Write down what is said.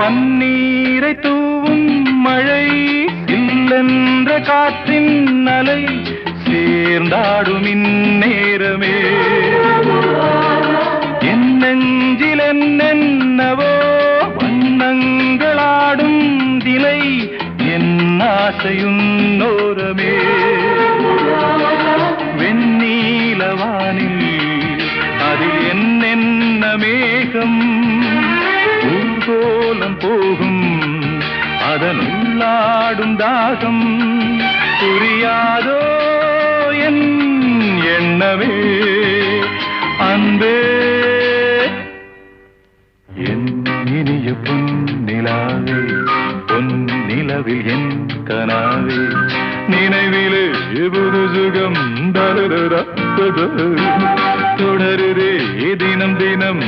பன்னீரை தூவும் மழை இல்லென்ற காற்றின் அலை சேர்ந்தாடும் இந்நேரமே என் நெஞ்சில் என்னென்னவோ வண்ணங்களாடும் திலை என் ஆசையும் நோரமே வெண்ணீலவானில் அதில் என்னென்ன மேகம் ஊர்கோலம் போகும் அதனுள்ளாடும் தாகம் புரியாதோ என் எண்ணமே அன்பே என் இனிய பொன்னிலாவே பொன்னிலவில் என் கனாவே நினைவிலே புது சுகம் தொடருதே தினம் தினம்